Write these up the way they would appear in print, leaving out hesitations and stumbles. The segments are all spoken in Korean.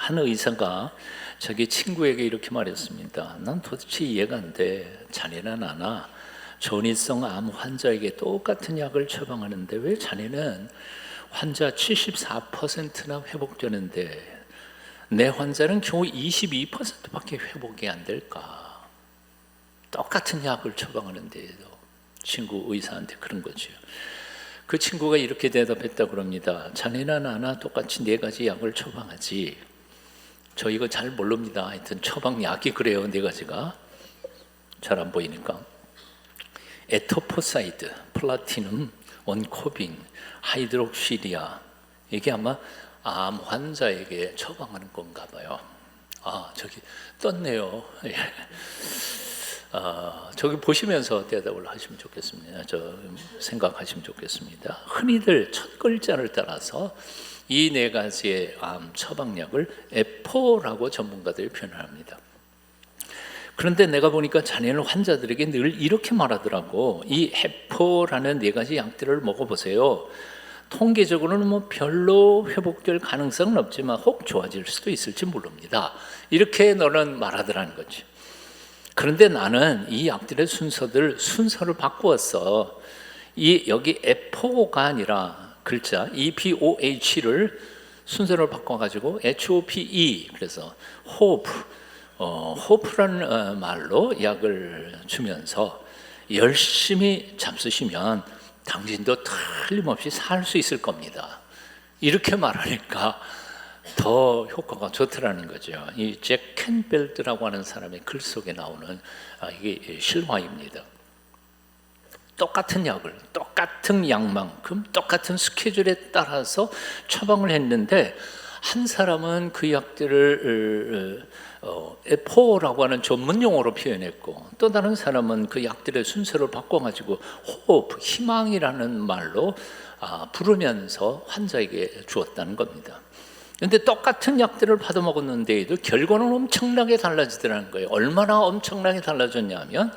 한 의사가 자기 친구에게 이렇게 말했습니다. 난 도대체 이해가 안 돼. 자네나 나나 전이성 암 환자에게 똑같은 약을 처방하는데 왜 자네는 환자 74%나 회복되는데 내 환자는 겨우 22%밖에 회복이 안 될까? 똑같은 약을 처방하는데도 친구 의사한테 그런 거죠. 그 친구가 이렇게 대답했다고 그럽니다. 자네나 나나 똑같이 4가지 약을 처방하지. 저 이거 잘 모릅니다. 하여튼 처방약이 그래요. 4가지가 잘 안 보이니까 에토포사이드, 플라티눔, 원코빈, 하이드록시리아. 이게 아마 암 환자에게 처방하는 건가 봐요. 저기 떴네요. 저기 보시면서 대답을 하시면 좋겠습니다. 생각하시면 좋겠습니다. 흔히들 첫 글자를 따라서 이 4가지의 암 처방약을 에포라고 전문가들이 표현합니다. 그런데 내가 보니까 자네는 환자들에게 늘 이렇게 말하더라고. 이 에포라는 4가지 약들을 먹어보세요. 통계적으로는 별로 회복될 가능성은 없지만 혹 좋아질 수도 있을지 모릅니다. 이렇게 너는 말하더라는 거지. 그런데 나는 이 약들의 순서를 바꾸었어. 여기 에포가 아니라 글자 EPOH를 순서를 바꿔가지고 HOPE, 그래서 호프라는 말로 약을 주면서 열심히 잡수시면 당신도 틀림없이 살 수 있을 겁니다. 이렇게 말하니까 더 효과가 좋더라는 거죠. 이 잭 캔벨트라고 하는 사람의 글 속에 나오는 이게 실화입니다. 똑같은 약을 똑같은 약만큼 똑같은 스케줄에 따라서 처방을 했는데 한 사람은 그 약들을 에포라고 하는 전문 용어로 표현했고 또 다른 사람은 그 약들의 순서를 바꿔가지고 호프, 희망이라는 말로 부르면서 환자에게 주었다는 겁니다. 그런데 똑같은 약들을 받아 먹었는데도 결과는 엄청나게 달라지더라는 거예요. 얼마나 엄청나게 달라졌냐면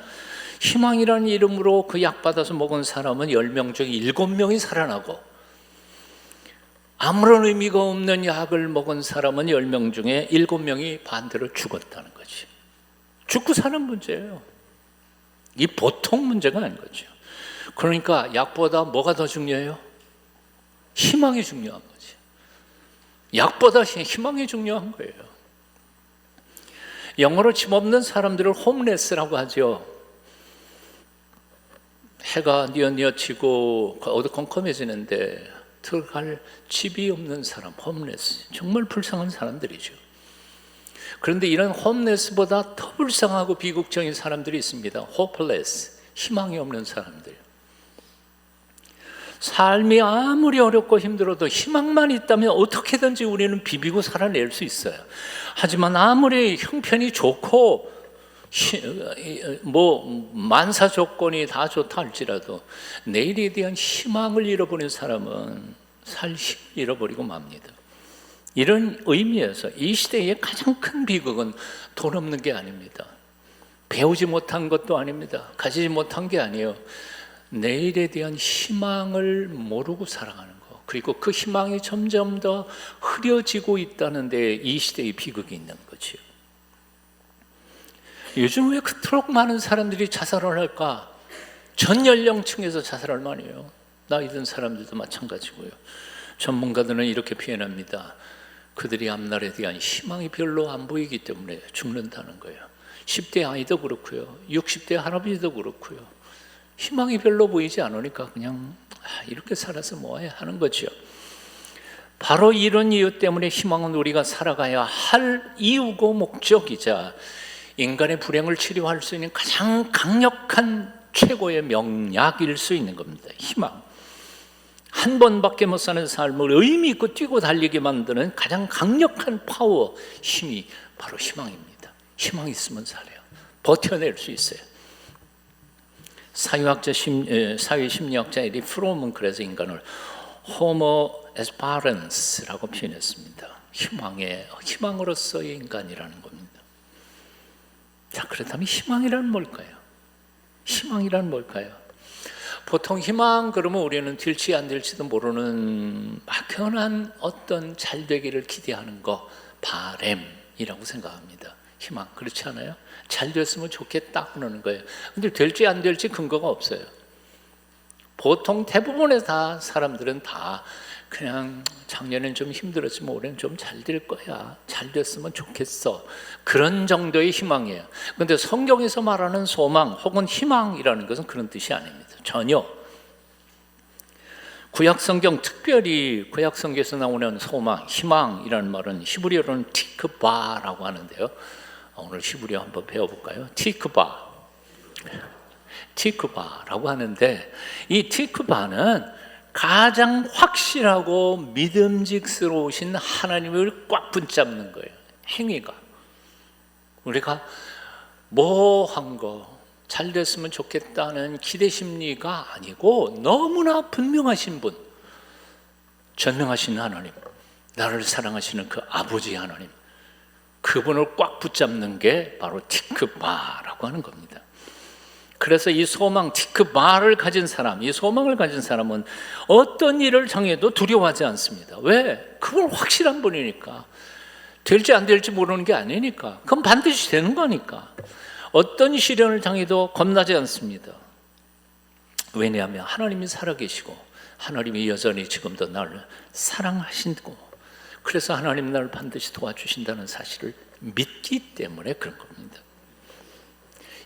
희망이라는 이름으로 그 약 받아서 먹은 사람은 10명 중에 7명이 살아나고 아무런 의미가 없는 약을 먹은 사람은 10명 중에 7명이 반대로 죽었다는 거지. 죽고 사는 문제예요. 이 보통 문제가 아닌 거죠. 그러니까 약보다 뭐가 더 중요해요? 희망이 중요한 거지. 약보다 희망이 중요한 거예요. 영어로 집 없는 사람들을 홈레스라고 하죠. 해가 뉘어뉘어지고 어두컴컴해지는데 들어갈 집이 없는 사람, 홈레스. 정말 불쌍한 사람들이죠. 그런데 이런 홈레스보다 더 불쌍하고 비극적인 사람들이 있습니다. 호플레스, 희망이 없는 사람들. 삶이 아무리 어렵고 힘들어도 희망만 있다면 어떻게든지 우리는 비비고 살아낼 수 있어요. 하지만 아무리 형편이 좋고 만사 조건이 다 좋다 할지라도 내일에 대한 희망을 잃어버린 사람은 살 힘을 잃어버리고 맙니다. 이런 의미에서 이 시대의 가장 큰 비극은 돈 없는 게 아닙니다. 배우지 못한 것도 아닙니다. 가지지 못한 게 아니에요. 내일에 대한 희망을 모르고 살아가는 거, 그리고 그 희망이 점점 더 흐려지고 있다는 데 이 시대의 비극이 있는 거죠. 요즘 왜 그토록 많은 사람들이 자살을 할까? 전 연령층에서 자살을 많이 해요. 나이 든 사람들도 마찬가지고요. 전문가들은 이렇게 표현합니다. 그들이 앞날에 대한 희망이 별로 안 보이기 때문에 죽는다는 거예요. 10대 아이도 그렇고요. 60대 할아버지도 그렇고요. 희망이 별로 보이지 않으니까 그냥 이렇게 살아서 뭐해 하는 거죠. 바로 이런 이유 때문에 희망은 우리가 살아가야 할 이유고 목적이자 인간의 불행을 치료할 수 있는 가장 강력한 최고의 명약일 수 있는 겁니다. 희망. 한 번밖에 못 사는 삶을 의미 있고 뛰고 달리게 만드는 가장 강력한 파워, 힘이 바로 희망입니다. 희망이 있으면 살아요. 버텨낼 수 있어요. 사회심리학자 에리 프롬은 그래서 인간을 호모 에스파란스라고 표현했습니다. 희망으로서의 인간이라는 겁니다. 자, 그렇다면 희망이란 뭘까요? 희망이란 뭘까요? 보통 희망 그러면 우리는 될지 안 될지도 모르는 막연한 어떤 잘 되기를 기대하는 거, 바램이라고 생각합니다. 희망, 그렇지 않아요? 잘 됐으면 좋겠다 그러는 거예요. 근데 될지 안 될지 근거가 없어요. 보통 대부분의 다 사람들은 다 그냥 작년엔 좀 힘들었지만 올해는 좀 잘 될 거야, 잘 됐으면 좋겠어, 그런 정도의 희망이에요. 그런데 성경에서 말하는 소망 혹은 희망이라는 것은 그런 뜻이 아닙니다. 전혀. 구약성경, 특별히 구약성경에서 나오는 소망, 희망이라는 말은 히브리어로는 티크바라고 하는데요. 오늘 히브리어 한번 배워볼까요? 티크바라고 하는데, 이 티크바는 가장 확실하고 믿음직스러우신 하나님을 꽉 붙잡는 거예요. 행위가. 우리가 뭐한 거 잘 됐으면 좋겠다는 기대 심리가 아니고 너무나 분명하신 분, 전명하신 하나님, 나를 사랑하시는 그 아버지 하나님, 그분을 꽉 붙잡는 게 바로 티크바라고 하는 겁니다. 그래서 이 소망, 티크바를 가진 사람, 이 소망을 가진 사람은 어떤 일을 당해도 두려워하지 않습니다. 왜? 그건 확실한 분이니까. 될지 안 될지 모르는 게 아니니까. 그건 반드시 되는 거니까. 어떤 시련을 당해도 겁나지 않습니다. 왜냐하면 하나님이 살아계시고 하나님이 여전히 지금도 나를 사랑하신고, 그래서 하나님 나를 반드시 도와주신다는 사실을 믿기 때문에 그런 겁니다.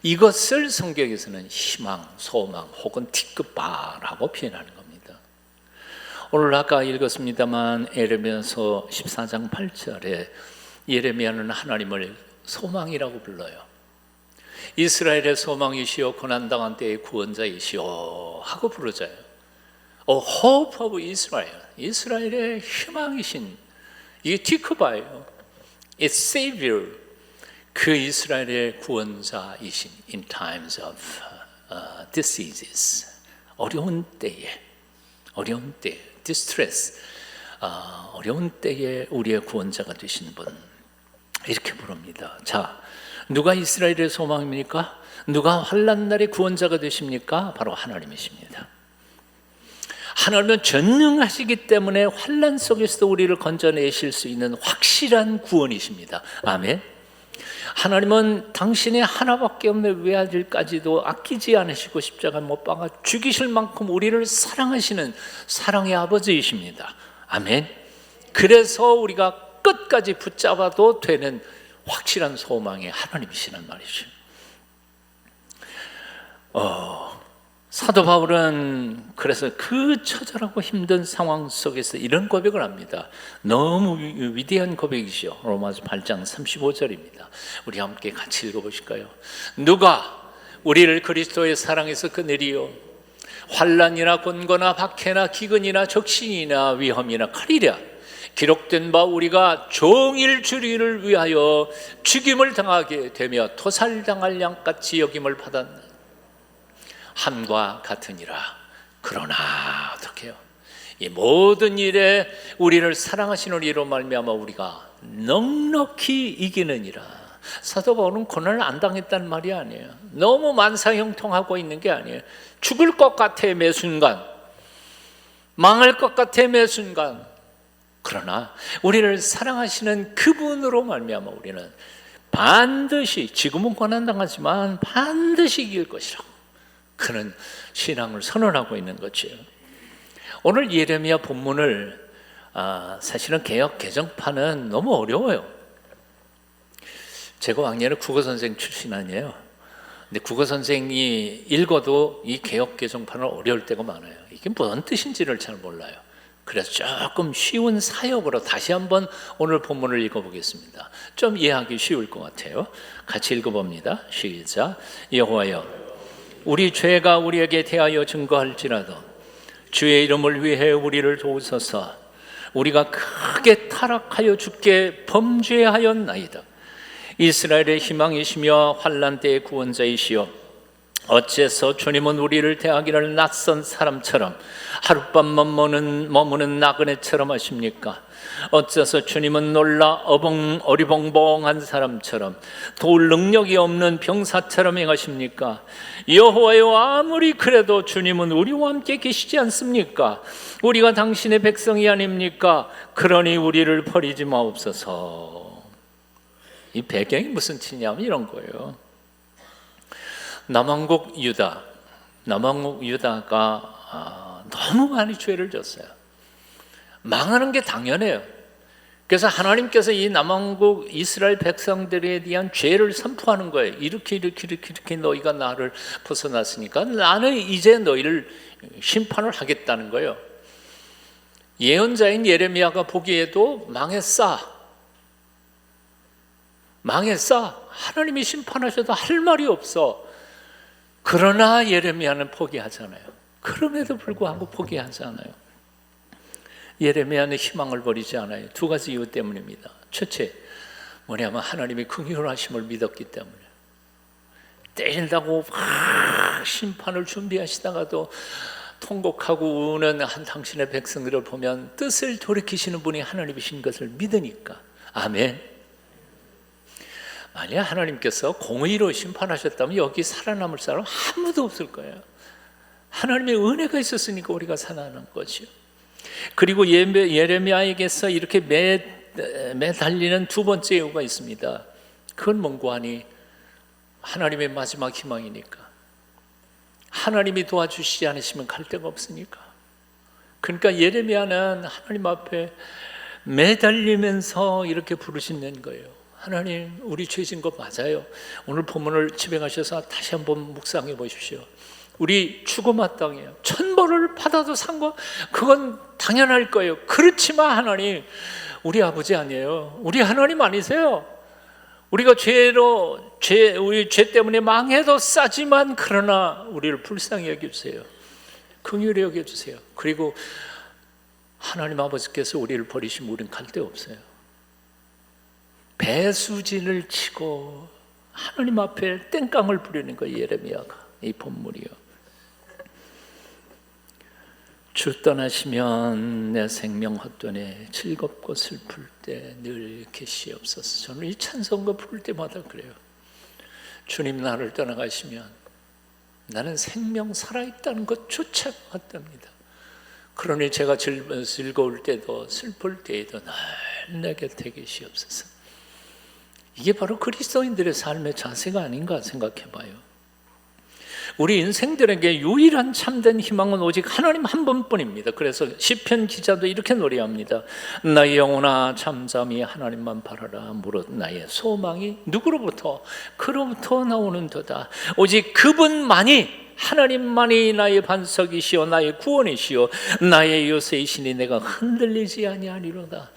이것을 성경에서는 희망, 소망 혹은 티크바라고 표현하는 겁니다. 오늘 아까 읽었습니다만 예레미야서 14장 8절에 예레미야는 하나님을 소망이라고 불러요. 이스라엘의 소망이시오, 고난당한 때의 구원자이시오 하고 부르자요. Hope of Israel, 이스라엘의 희망이신, 이게 티크바예요. It's Savior, 그 이스라엘의 구원자이신. In times of diseases, 어려운 때에, distress, 어려운 때에 우리의 구원자가 되신 분, 이렇게 부릅니다. 자, 누가 이스라엘의 소망입니까? 누가 환난 날의 구원자가 되십니까? 바로 하나님이십니다. 하나님은 전능하시기 때문에 환난 속에서도 우리를 건져내실 수 있는 확실한 구원이십니다. 아멘. 하나님은 당신의 하나밖에 없는 외아들까지도 아끼지 않으시고 십자가 못 박아 죽이실 만큼 우리를 사랑하시는 사랑의 아버지이십니다. 아멘. 그래서 우리가 끝까지 붙잡아도 되는 확실한 소망의 하나님이시란 말이죠. 사도 바울은 그래서 그 처절하고 힘든 상황 속에서 이런 고백을 합니다. 너무 위대한 고백이죠. 로마서 8장 35절입니다. 우리 함께 같이 읽어보실까요? 누가 우리를 그리스도의 사랑에서 끊으리요? 환난이나 곤고나 박해나 기근이나 적신이나 위험이나 칼이랴. 기록된 바 우리가 종일 주리를 위하여 죽임을 당하게 되며 토살당할 양같이 여김을 받았는 함과 같으니라. 그러나 어떻게 해요? 이 모든 일에 우리를 사랑하시는 이로 말미암아 우리가 넉넉히 이기느니라. 사도 바울은 고난을 안 당했다는 말이 아니에요. 너무 만사형통하고 있는 게 아니에요. 죽을 것 같아 매 순간, 망할 것 같아 매 순간. 그러나 우리를 사랑하시는 그분으로 말미암아 우리는 반드시, 지금은 고난당하지만 반드시 이길 것이라고, 그는 신앙을 선언하고 있는 거죠. 오늘 예레미야 본문을 사실은 개역 개정판은 너무 어려워요. 제가 왕년에 국어선생 출신 아니에요. 근데 국어선생이 읽어도 이 개역 개정판은 어려울 때가 많아요. 이게 뭔 뜻인지를 잘 몰라요. 그래서 조금 쉬운 사역으로 다시 한번 오늘 본문을 읽어보겠습니다. 좀 이해하기 쉬울 것 같아요. 같이 읽어봅니다. 시작. 여호와여, 우리 죄가 우리에게 대하여 증거할지라도 주의 이름을 위해 우리를 도우소서. 우리가 크게 타락하여 죽게 범죄하였나이다. 이스라엘의 희망이시며 환난 때의 구원자이시여, 어째서 주님은 우리를 대하기를 낯선 사람처럼 하룻밤 머무는 나그네처럼 하십니까? 어째서 주님은 놀라 어리벙벙한 사람처럼 도울 능력이 없는 병사처럼 행하십니까? 여호와여, 아무리 그래도 주님은 우리와 함께 계시지 않습니까? 우리가 당신의 백성이 아닙니까? 그러니 우리를 버리지 마옵소서. 이 배경이 무슨 뜻이냐면 이런 거예요. 남왕국 유다가 너무 많이 죄를 졌어요. 망하는 게 당연해요. 그래서 하나님께서 이 남왕국 이스라엘 백성들에 대한 죄를 선포하는 거예요. 이렇게 너희가 나를 벗어났으니까 나는 이제 너희를 심판을 하겠다는 거예요. 예언자인 예레미야가 보기에도 망했어. 하나님이 심판하셔도 할 말이 없어. 그러나 예레미야는 포기하잖아요. 그럼에도 불구하고 포기하잖아요. 예레미야는 희망을 버리지 않아요. 두 가지 이유 때문입니다. 첫째, 뭐냐면 하나님이 긍휼하심을 믿었기 때문에. 때린다고 막 심판을 준비하시다가도 통곡하고 우는 당신의 백성들을 보면 뜻을 돌이키시는 분이 하나님이신 것을 믿으니까. 아멘. 만약 하나님께서 공의로 심판하셨다면 여기 살아남을 사람 아무도 없을 거예요. 하나님의 은혜가 있었으니까 우리가 살아남은 거죠. 그리고 예레미야에게서 이렇게 매달리는 두 번째 이유가 있습니다. 그건 뭔고 하니 하나님의 마지막 희망이니까. 하나님이 도와주시지 않으시면 갈 데가 없으니까. 그러니까 예레미야는 하나님 앞에 매달리면서 이렇게 부르짖는 거예요. 하나님, 우리 죄진 거 맞아요. 오늘 본문을 집에 가셔서 다시 한번 묵상해 보십시오. 우리 죽어 마땅해요. 천벌을 받아도 그건 당연할 거예요. 그렇지만 하나님, 우리 아버지 아니에요. 우리 하나님 아니세요. 우리가 우리 죄 때문에 망해도 싸지만 그러나 우리를 불쌍히 여겨주세요. 긍휼히 여겨주세요. 그리고 하나님 아버지께서 우리를 버리시면 우리는 갈 데 없어요. 배수진을 치고 하나님 앞에 땡깡을 부리는 거예요. 예레미야가 이 본문이요. 주 떠나시면 내 생명 헛되네 즐겁고 슬플 때 늘 계시옵소서. 저는 이 찬송가 부를 때마다 그래요. 주님 나를 떠나가시면 나는 생명 살아있다는 것조차 헛됩니다. 그러니 제가 즐거울 때도 슬플 때에도 늘 내 곁에 계시옵소서. 이게 바로 그리스도인들의 삶의 자세가 아닌가 생각해 봐요. 우리 인생들에게 유일한 참된 희망은 오직 하나님 한 분뿐입니다. 그래서 시편 기자도 이렇게 노래합니다. 나의 영혼아 잠잠히 하나님만 바라라. 무릇 나의 소망이 누구로부터? 그로부터 나오는도다. 오직 그분만이, 하나님만이 나의 반석이시오 나의 구원이시오 나의 요새이시니 내가 흔들리지 아니하리로다.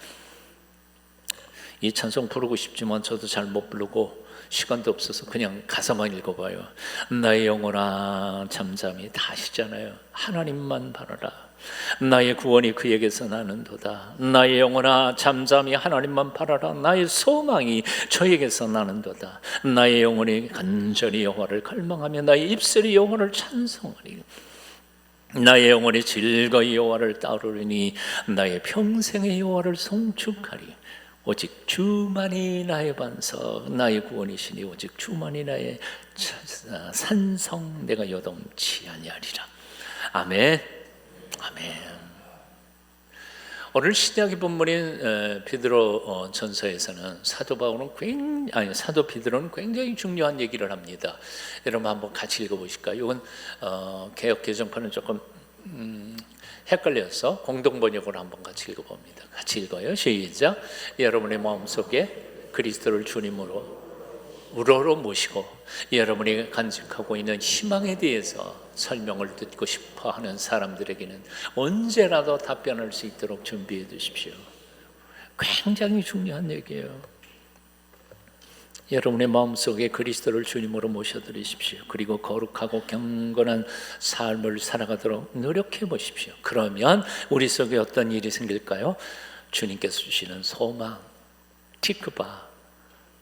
이 찬송 부르고 싶지만 저도 잘 못 부르고 시간도 없어서 그냥 가사만 읽어봐요. 나의 영혼아 잠잠히 다 하시잖아요. 하나님만 바라라. 나의 구원이 그에게서 나는도다. 나의 영혼아 잠잠히 하나님만 바라라. 나의 소망이 저에게서 나는도다. 나의 영혼이 간절히 여호와를 갈망하며 나의 입술이 여호와를 찬송하리. 나의 영혼이 즐거이 여호와를 따르리니 나의 평생의 여호와를 송축하리. 오직 주만이 나의 반석 나의 구원이시니 오직 주만이 나의 산성 내가 요동치 아니하리라. 아멘. 아멘. 오늘 신약의 본문인 베드로 전서에서는 사도 베드로는 굉장히 중요한 얘기를 합니다. 여러분 한번 같이 읽어보실까요? 이건 개역 개정판은 조금 헷갈려서 공동 번역으로 한번 같이 읽어봅니다. 같이 읽어요. 시작. 여러분의 마음속에 그리스도를 주님으로 우러러 모시고 여러분이 간직하고 있는 희망에 대해서 설명을 듣고 싶어하는 사람들에게는 언제라도 답변할 수 있도록 준비해 두십시오. 굉장히 중요한 얘기예요. 여러분의 마음속에 그리스도를 주님으로 모셔드리십시오. 그리고 거룩하고 경건한 삶을 살아가도록 노력해 보십시오. 그러면 우리 속에 어떤 일이 생길까요? 주님께서 주시는 소망, 티크바,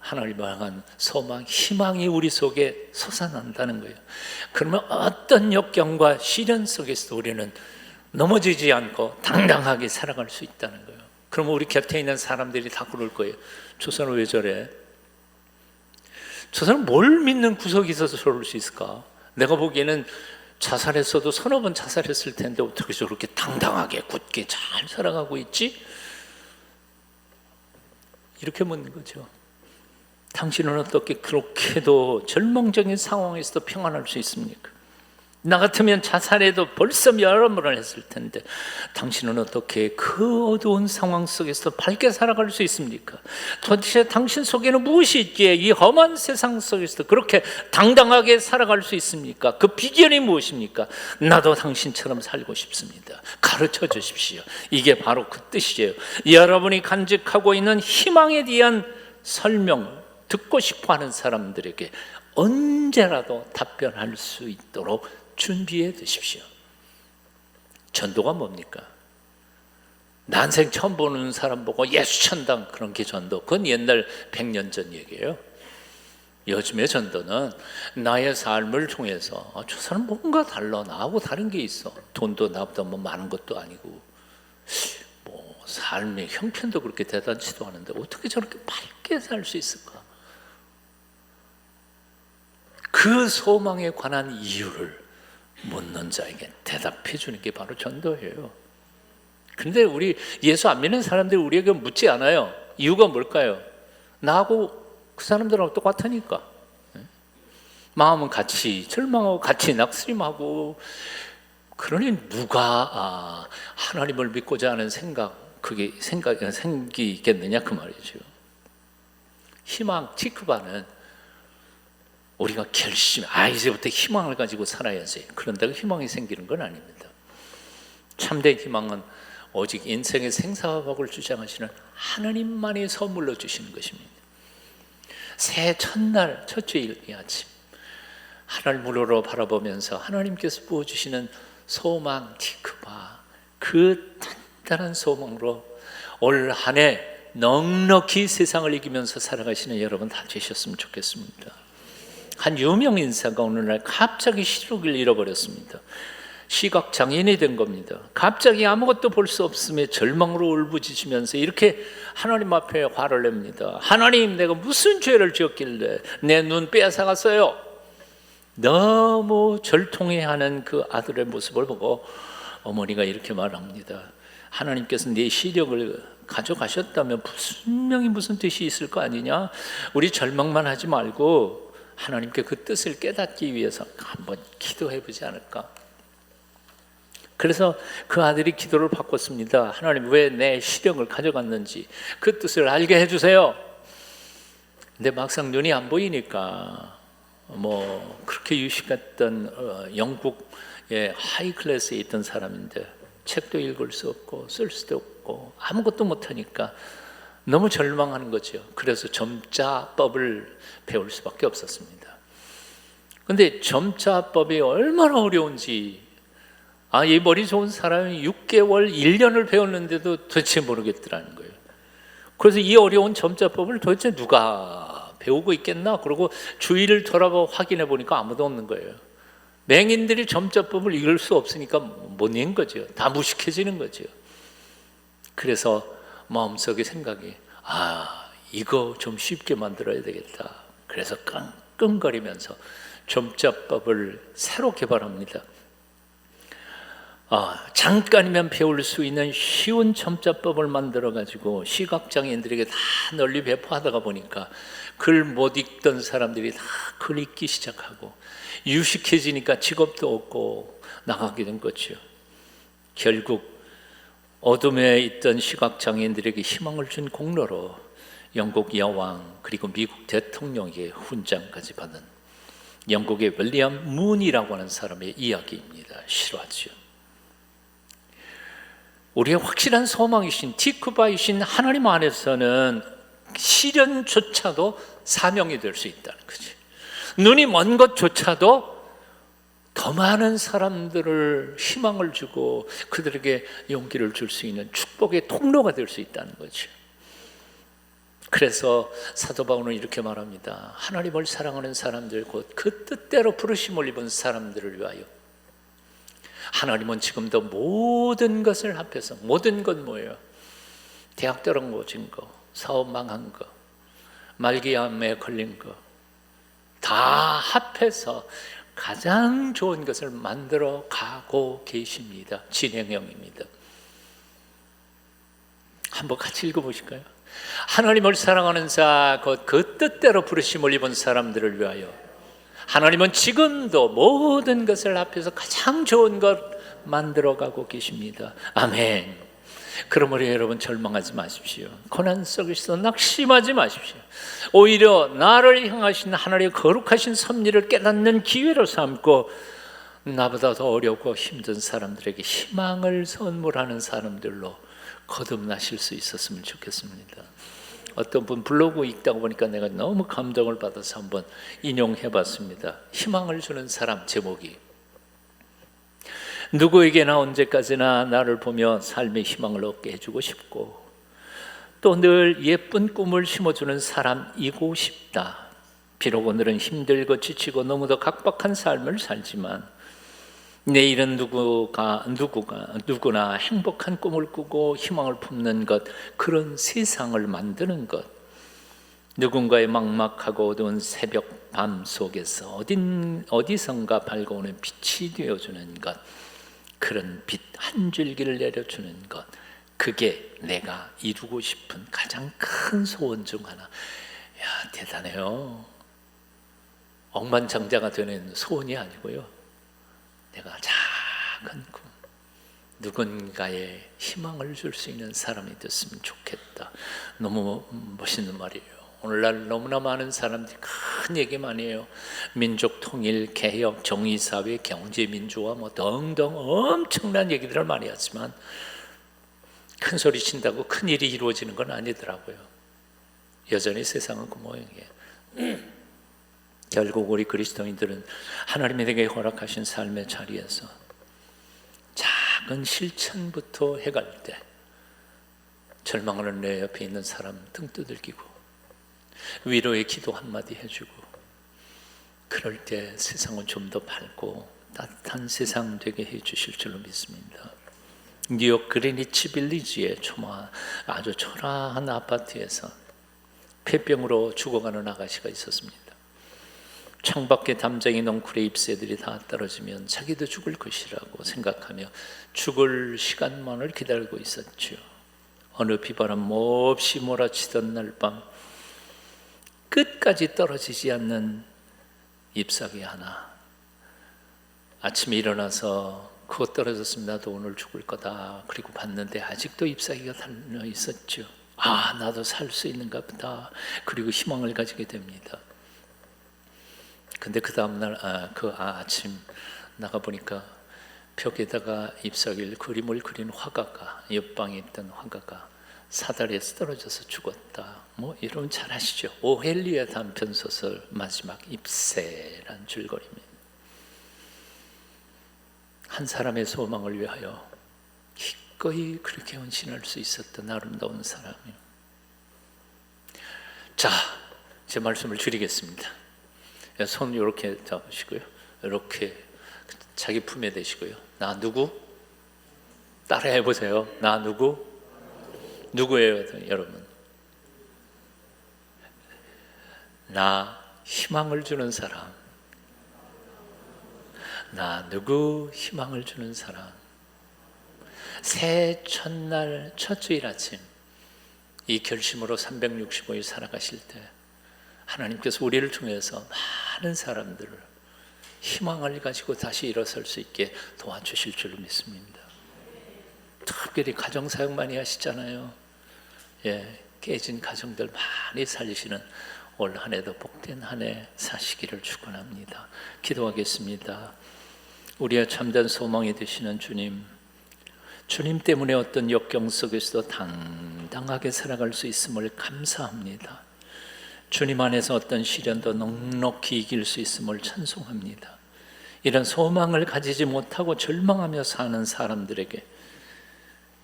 하나님을 향한 소망, 희망이 우리 속에 솟아난다는 거예요. 그러면 어떤 역경과 시련 속에서도 우리는 넘어지지 않고 당당하게 살아갈 수 있다는 거예요. 그러면 우리 곁에 있는 사람들이 다 그럴 거예요. 저 사람 왜 저래? 저 사람 뭘 믿는 구석이 있어서 저럴 수 있을까? 내가 보기에는 자살했어도 서너 번 자살했을 텐데 어떻게 저렇게 당당하게 굳게 잘 살아가고 있지? 이렇게 묻는 거죠. 당신은 어떻게 그렇게도 절망적인 상황에서도 평안할 수 있습니까? 나 같으면 자살해도 벌써 여러 번을 했을 텐데 당신은 어떻게 그 어두운 상황 속에서 밝게 살아갈 수 있습니까? 도대체 당신 속에는 무엇이 있기에 이 험한 세상 속에서 그렇게 당당하게 살아갈 수 있습니까? 그 비결이 무엇입니까? 나도 당신처럼 살고 싶습니다. 가르쳐 주십시오. 이게 바로 그 뜻이에요. 여러분이 간직하고 있는 희망에 대한 설명 듣고 싶어하는 사람들에게 언제라도 답변할 수 있도록 준비해 두십시오. 전도가 뭡니까? 난생 처음 보는 사람 보고 예수 천당, 그런 게 전도. 그건 옛날 100년 전 얘기예요. 요즘의 전도는 나의 삶을 통해서 저 사람 뭔가 달라, 나하고 다른 게 있어. 돈도 나보다 뭐 많은 것도 아니고 뭐 삶의 형편도 그렇게 대단치도 않은데 어떻게 저렇게 밝게 살 수 있을까? 그 소망에 관한 이유를 묻는 자에게 대답해 주는 게 바로 전도예요. 그런데 우리 예수 안 믿는 사람들이 우리에게 묻지 않아요. 이유가 뭘까요? 나하고 그 사람들하고 똑같으니까. 마음은 같이 절망하고 같이 낙심하고, 그러니 누가 하나님을 믿고자 하는 생각이 생기겠느냐 그 말이죠. 희망 티크바는 우리가 결심해 이제부터 희망을 가지고 살아야지, 그런다고 희망이 생기는 건 아닙니다. 참된 희망은 오직 인생의 생사화복을 주장하시는 하나님만이 선물로 주시는 것입니다. 새해 첫날 첫 주일 이 아침 하늘물으로 바라보면서 하나님께서 부어주시는 소망 티크바, 그 단단한 소망으로 올 한 해 넉넉히 세상을 이기면서 살아가시는 여러분 다 되셨으면 좋겠습니다. 한 유명 인사가 어느 날 갑자기 시력을 잃어버렸습니다. 시각장애인이 된 겁니다. 갑자기 아무것도 볼 수 없음에 절망으로 울부짖으면서 이렇게 하나님 앞에 화를 냅니다. 하나님, 내가 무슨 죄를 지었길래 내 눈 빼앗아갔어요? 너무 절통해하는 그 아들의 모습을 보고 어머니가 이렇게 말합니다. 하나님께서 내 시력을 가져가셨다면 분명히 무슨 뜻이 있을 거 아니냐? 우리 절망만 하지 말고 하나님께 그 뜻을 깨닫기 위해서 한번 기도해 보지 않을까? 그래서 그 아들이 기도를 바꿨습니다. 하나님, 왜 내 시력을 가져갔는지 그 뜻을 알게 해주세요. 근데 막상 눈이 안 보이니까 뭐 그렇게 유식했던 영국의 하이 클래스에 있던 사람인데 책도 읽을 수 없고 쓸 수도 없고 아무것도 못하니까 너무 절망하는 거죠. 그래서 점자법을 배울 수밖에 없었습니다. 그런데 점자법이 얼마나 어려운지, 이 머리 좋은 사람이 6개월, 1년을 배웠는데도 도대체 모르겠더라는 거예요. 그래서 이 어려운 점자법을 도대체 누가 배우고 있겠나? 그러고 주위를 돌아보고 확인해 보니까 아무도 없는 거예요. 맹인들이 점자법을 읽을 수 없으니까 못 읽는 거죠. 다 무식해지는 거죠. 그래서 마음속에 생각이, 이거 좀 쉽게 만들어야 되겠다. 그래서 끙끙거리면서 점자법을 새로 개발합니다. 잠깐이면 배울 수 있는 쉬운 점자법을 만들어가지고 시각장애인들에게 다 널리 배포하다가 보니까 글 못 읽던 사람들이 다 글 읽기 시작하고 유식해지니까 직업도 없고 나가게 된 거죠. 결국 어둠에 있던 시각장애인들에게 희망을 준 공로로 영국 여왕 그리고 미국 대통령에게 훈장까지 받은 영국의 윌리엄 문이라고 하는 사람의 이야기입니다. 실화죠. 우리의 확실한 소망이신 티크바이신 하나님 안에서는 시련조차도 사명이 될 수 있다는 거지. 눈이 먼 것조차도 더 많은 사람들을 희망을 주고 그들에게 용기를 줄 수 있는 축복의 통로가 될 수 있다는 거죠. 그래서 사도 바울은 이렇게 말합니다. 하나님을 사랑하는 사람들, 곧 그 뜻대로 부르심을 입은 사람들을 위하여. 하나님은 지금도 모든 것을 합해서, 모든 건 뭐예요? 대학 떨어진 거, 사업 망한 거, 말기암에 걸린 거 다 합해서 가장 좋은 것을 만들어 가고 계십니다. 진행형입니다. 한번 같이 읽어보실까요? 하나님을 사랑하는 자, 곧 그 뜻대로 부르심을 입은 사람들을 위하여 하나님은 지금도 모든 것을 합해서 가장 좋은 것 만들어가고 계십니다. 아멘. 그러므로 여러분 절망하지 마십시오. 고난 속에서 낙심하지 마십시오. 오히려 나를 향하신 하나님의 거룩하신 섭리를 깨닫는 기회로 삼고 나보다 더 어렵고 힘든 사람들에게 희망을 선물하는 사람들로 거듭나실 수 있었으면 좋겠습니다. 어떤 분 블로그 읽다 보니까 내가 너무 감동을 받아서 한번 인용해봤습니다. 희망을 주는 사람 제목이, 누구에게나 언제까지나 나를 보며 삶의 희망을 얻게 해주고 싶고 또 늘 예쁜 꿈을 심어주는 사람이고 싶다. 비록 오늘은 힘들고 지치고 너무도 각박한 삶을 살지만 내일은 누구나 행복한 꿈을 꾸고 희망을 품는 것, 그런 세상을 만드는 것, 누군가의 막막하고 어두운 새벽 밤 속에서 어디선가 밝아오는 빛이 되어주는 것, 그런 빛 한 줄기를 내려주는 것, 그게 내가 이루고 싶은 가장 큰 소원 중 하나. 야, 대단해요. 억만장자가 되는 소원이 아니고요, 내가 작은 꿈, 누군가의 희망을 줄 수 있는 사람이 됐으면 좋겠다. 너무 멋있는 말이에요. 오늘날 너무나 많은 사람들이 큰 얘기 많이 해요. 민족 통일, 개혁, 정의사회, 경제민주화 뭐 등등 엄청난 얘기들을 많이 하지만 큰 소리 친다고 큰 일이 이루어지는 건 아니더라고요. 여전히 세상은 그 모양이에요. 결국 우리 그리스도인들은 하나님이 내게 허락하신 삶의 자리에서 작은 실천부터 해갈 때 절망하는 내 옆에 있는 사람 등 두들기고 위로의 기도 한마디 해주고, 그럴 때 세상은 좀 더 밝고 따뜻한 세상 되게 해주실 줄로 믿습니다. 뉴욕 그리니치 빌리지의 아주 초라한 아파트에서 폐병으로 죽어가는 아가씨가 있었습니다. 창밖에 담장이 넝쿨에 잎새들이 다 떨어지면 자기도 죽을 것이라고 생각하며 죽을 시간만을 기다리고 있었죠. 어느 비바람 없이 몰아치던 날 밤 끝까지 떨어지지 않는 잎사귀 하나, 아침에 일어나서 그거 떨어졌으면 나도 오늘 죽을 거다. 그리고 봤는데 아직도 잎사귀가 달려 있었죠. 아, 나도 살 수 있는가 보다. 그리고 희망을 가지게 됩니다. 근데 그 다음날 아침 나가보니까 벽에다가 잎사귀를 그림을 그린 화가가, 옆방에 있던 화가가 사다리에서 떨어져서 죽었다. 뭐 이러면 잘 아시죠? 오헬리아 단편 소설 마지막 잎새란 줄거리입니다. 한 사람의 소망을 위하여 기꺼이 그렇게 헌신할 수 있었던 아름다운 사람이요. 자, 제 말씀을 줄이겠습니다. 손 이렇게 잡으시고요, 이렇게 자기 품에 대시고요. 나 누구? 따라해 보세요. 나 누구? 누구예요, 여러분? 나 희망을 주는 사람. 나 누구 희망을 주는 사람. 새해 첫날 첫 주일 아침 이 결심으로 365일 살아가실 때 하나님께서 우리를 통해서 많은 사람들을 희망을 가지고 다시 일어설 수 있게 도와주실 줄로 믿습니다. 특별히 가정사역 많이 하시잖아요. 깨진 가정들 많이 살리시는 올 한 해도 복된 한 해 사시기를 축원합니다. 기도하겠습니다. 우리의 참된 소망이 되시는 주님, 주님 때문에 어떤 역경 속에서도 당당하게 살아갈 수 있음을 감사합니다. 주님 안에서 어떤 시련도 넉넉히 이길 수 있음을 찬송합니다. 이런 소망을 가지지 못하고 절망하며 사는 사람들에게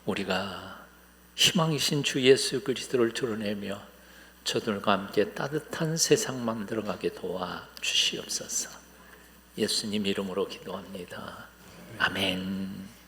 우리가 희망이신 주 예수 그리스도를 드러내며 저들과 함께 따뜻한 세상 만들어가게 도와 주시옵소서. 예수님 이름으로 기도합니다. 아멘.